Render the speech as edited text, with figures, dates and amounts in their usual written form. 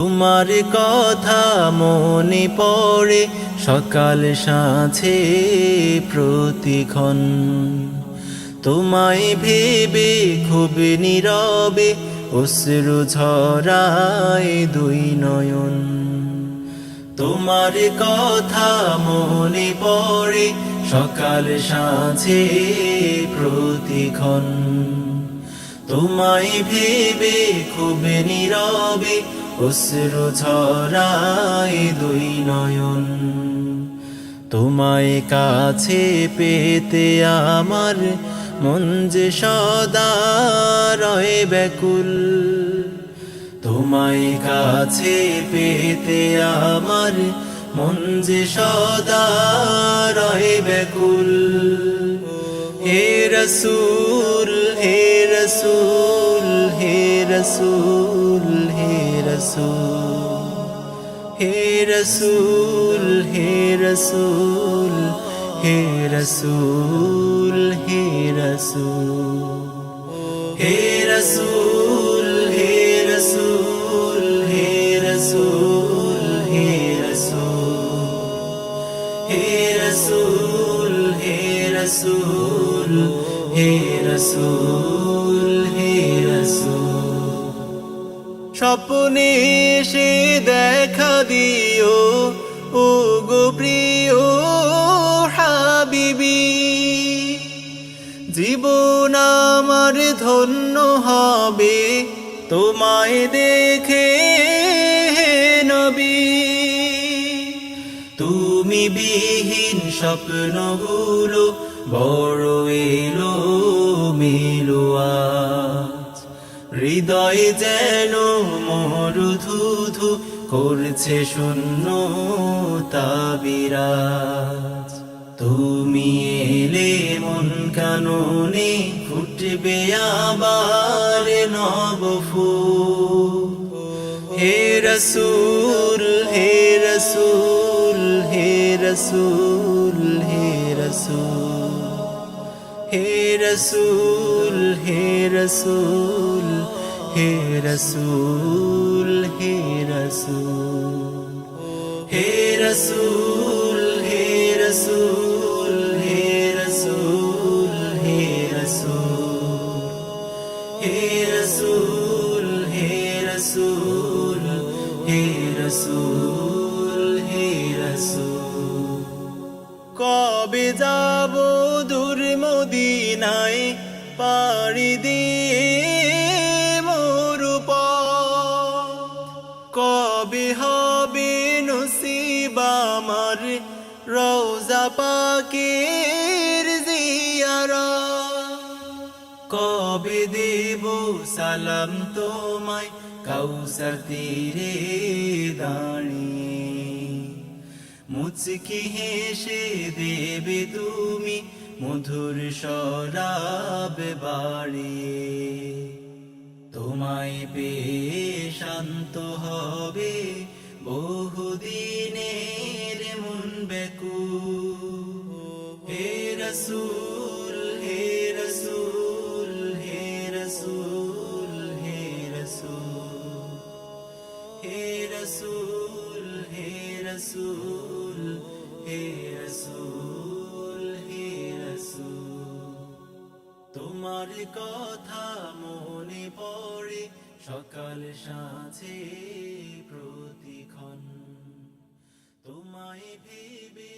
তোমার কথা মনে পড়ে সকাল সাঁঝে প্রতিক্ষণ, তোমায় ভেবে খুব নীরবে অশ্রু ঝরায় দুই নয়ন। তোমার কথা মনে পড়ে সকাল সাঁঝে প্রতিক্ষণ, তোমায় ভেবে খুব নীরবে অশ্রু ঝরায় দুই নয়ন। তোমায় কাছে পেতে আমার মন যে সদা রয় ব্যাকুল, তোমায় কাছে পেতে আমার মন যে সদা রয় ব্যাকুল। হে রসূল হে রসূল হে রসূল হে রসূল হে রসূল হে রসূল হে রসূল হে রসূল হে রসূল হে রসূল হে রসূল হে রসূল হে রসূল হে রসূল হে রসূল হে রসূল। স্বপ্নে সে দেখা দিও ও গো প্রিয় হাবিবি, জীবন আমার ধন্য হবে তোমায় দেখে হে নবী। তুমি বিহীন স্বপ্নগুলো বড় এলো মেলো আজ, হৃদয় যেন মরুধুধু করছে শূন্য বিরাজ। তুমি এলে মন কাননে ফুটবে আবার নব ফুল। হে রসূল হে রসূল হে রসূল হে রসূল হে রসূল হে রসূল হে রসূল হে রসূল হে রসূল হে রসূল হে রসূল হে রসূল হে রসূল হে রসূল হে রসূল হে রসূল। কবে যাব দূর মদিনায় পাড়ি দিয়ে মরুপথ, কবে হবে নসিব আমার রওজা পাকের জিয়ারত, কবে দেব সালাম তোমায় কাউসার তীরে দাঁড়িয়ে, মুচকি হেসে দেবে তুমি মধুর শরাব বাড়িয়ে। তোমায় পেয়ে শান্ত হবে বহুদিনের মন ব্যাকুল। হে রসূল হে রসূল হে রসূল হে রসূল হে রসূল হে রসূল হে রসূল হে রসূল। তোমার কথা মনে পড়ে সকাল সাঁঝে প্রতিক্ষণ, তোমায় ভেবে